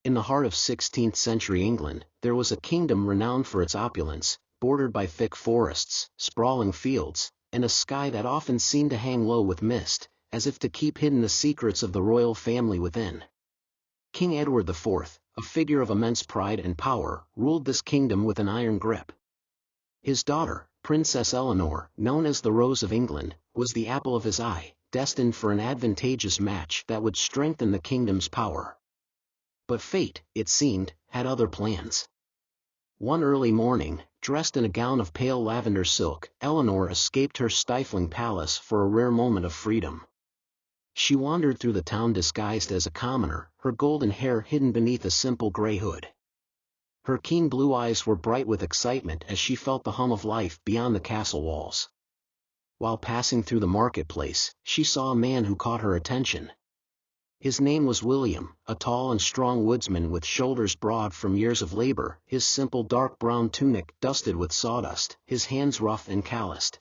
In the heart of 16th century England, there was a kingdom renowned for its opulence, bordered by thick forests, sprawling fields, and a sky that often seemed to hang low with mist, as if to keep hidden the secrets of the royal family within. King Edward IV, a figure of immense pride and power, ruled this kingdom with an iron grip. His daughter, Princess Eleanor, known as the Rose of England, was the apple of his eye, destined for an advantageous match that would strengthen the kingdom's power. But fate, it seemed, had other plans. One early morning, dressed in a gown of pale lavender silk, Eleanor escaped her stifling palace for a rare moment of freedom. She wandered through the town disguised as a commoner, her golden hair hidden beneath a simple gray hood. Her keen blue eyes were bright with excitement as she felt the hum of life beyond the castle walls. While passing through the marketplace, she saw a man who caught her attention. His name was William, a tall and strong woodsman with shoulders broad from years of labor, his simple dark brown tunic dusted with sawdust, his hands rough and calloused.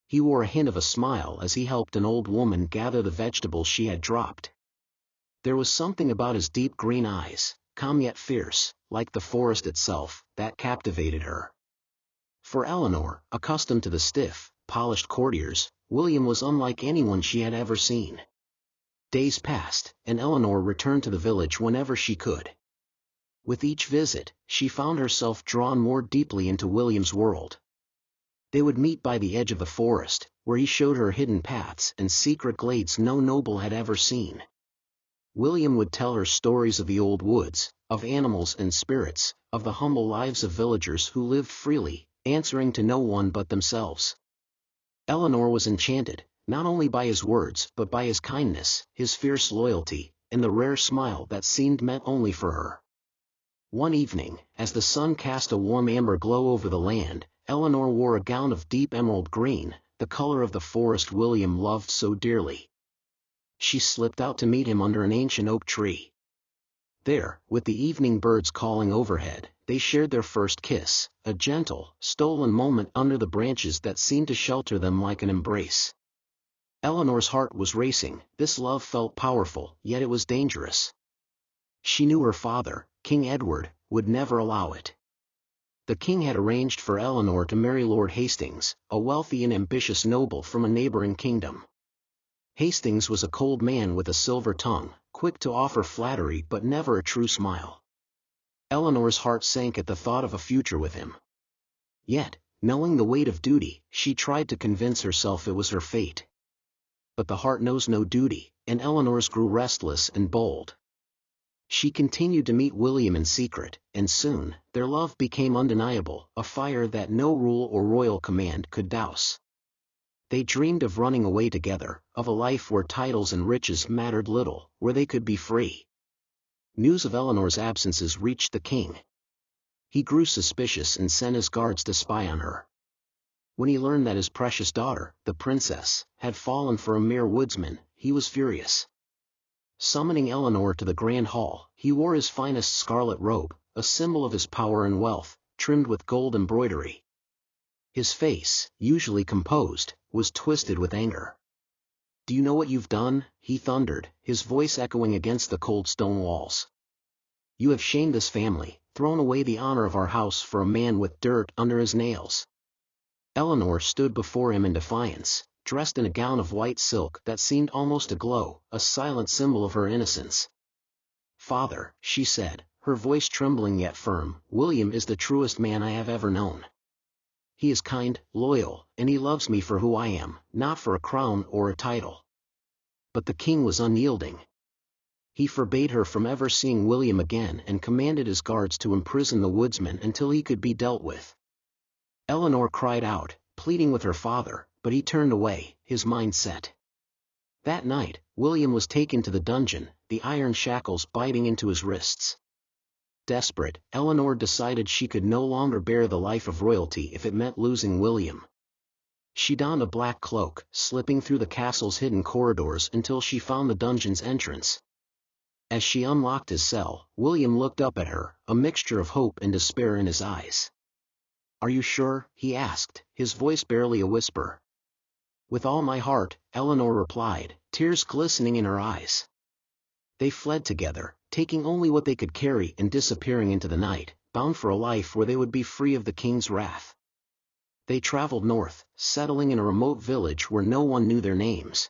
He wore a hint of a smile as he helped an old woman gather the vegetables she had dropped. There was something about his deep green eyes, calm yet fierce, like the forest itself, that captivated her. For Eleanor, accustomed to the stiff, polished courtiers, William was unlike anyone she had ever seen. Days passed, and Eleanor returned to the village whenever she could. With each visit, she found herself drawn more deeply into William's world. They would meet by the edge of the forest, where he showed her hidden paths and secret glades no noble had ever seen. William would tell her stories of the old woods, of animals and spirits, of the humble lives of villagers who lived freely, answering to no one but themselves. Eleanor was enchanted, not only by his words but by his kindness, his fierce loyalty, and the rare smile that seemed meant only for her. One evening, as the sun cast a warm amber glow over the land, Eleanor wore a gown of deep emerald green, the color of the forest William loved so dearly. She slipped out to meet him under an ancient oak tree. There, with the evening birds calling overhead, they shared their first kiss, a gentle, stolen moment under the branches that seemed to shelter them like an embrace. Eleanor's heart was racing. This love felt powerful, yet it was dangerous. She knew her father, King Edward, would never allow it. The king had arranged for Eleanor to marry Lord Hastings, a wealthy and ambitious noble from a neighboring kingdom. Hastings was a cold man with a silver tongue, quick to offer flattery but never a true smile. Eleanor's heart sank at the thought of a future with him. Yet, knowing the weight of duty, she tried to convince herself it was her fate. But the heart knows no duty, and Eleanor's grew restless and bold. She continued to meet William in secret, and soon, their love became undeniable, a fire that no rule or royal command could douse. They dreamed of running away together, of a life where titles and riches mattered little, where they could be free. News of Eleanor's absences reached the king. He grew suspicious and sent his guards to spy on her. When he learned that his precious daughter, the princess, had fallen for a mere woodsman, he was furious. Summoning Eleanor to the grand hall, he wore his finest scarlet robe, a symbol of his power and wealth, trimmed with gold embroidery. His face, usually composed, was twisted with anger. "Do you know what you've done?" he thundered, his voice echoing against the cold stone walls. "You have shamed this family, thrown away the honor of our house for a man with dirt under his nails." Eleanor stood before him in defiance, dressed in a gown of white silk that seemed almost to glow, a silent symbol of her innocence. "Father," she said, her voice trembling yet firm, "William is the truest man I have ever known. He is kind, loyal, and he loves me for who I am, not for a crown or a title." But the king was unyielding. He forbade her from ever seeing William again and commanded his guards to imprison the woodsman until he could be dealt with. Eleanor cried out, pleading with her father, but he turned away, his mind set. That night, William was taken to the dungeon, the iron shackles biting into his wrists. Desperate, Eleanor decided she could no longer bear the life of royalty if it meant losing William. She donned a black cloak, slipping through the castle's hidden corridors until she found the dungeon's entrance. As she unlocked his cell, William looked up at her, a mixture of hope and despair in his eyes. "Are you sure?" he asked, his voice barely a whisper. "With all my heart," Eleanor replied, tears glistening in her eyes. They fled together, taking only what they could carry and disappearing into the night, bound for a life where they would be free of the king's wrath. They traveled north, settling in a remote village where no one knew their names.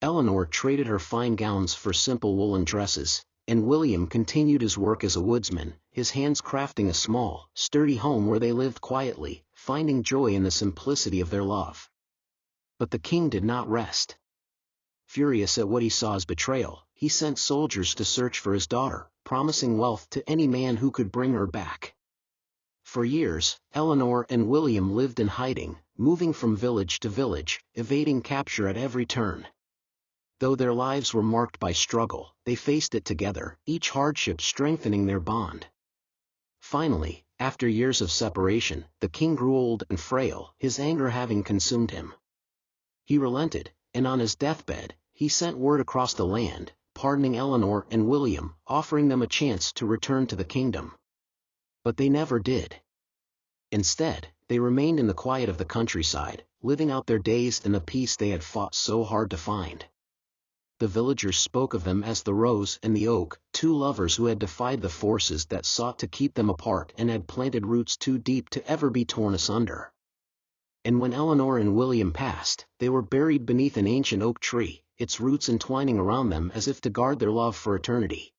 Eleanor traded her fine gowns for simple woolen dresses, and William continued his work as a woodsman, his hands crafting a small, sturdy home where they lived quietly, finding joy in the simplicity of their love. But the king did not rest. Furious at what he saw as betrayal, he sent soldiers to search for his daughter, promising wealth to any man who could bring her back. For years, Eleanor and William lived in hiding, moving from village to village, evading capture at every turn. Though their lives were marked by struggle, they faced it together, each hardship strengthening their bond. Finally, after years of separation, the king grew old and frail, his anger having consumed him. He relented, and on his deathbed, he sent word across the land, pardoning Eleanor and William, offering them a chance to return to the kingdom. But they never did. Instead, they remained in the quiet of the countryside, living out their days in the peace they had fought so hard to find. The villagers spoke of them as the Rose and the Oak, two lovers who had defied the forces that sought to keep them apart and had planted roots too deep to ever be torn asunder. And when Eleanor and William passed, they were buried beneath an ancient oak tree, its roots entwining around them as if to guard their love for eternity.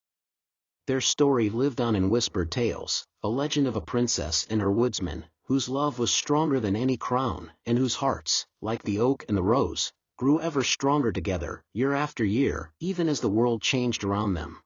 Their story lived on in whispered tales, a legend of a princess and her woodsman, whose love was stronger than any crown, and whose hearts, like the oak and the rose, grew ever stronger together, year after year, even as the world changed around them.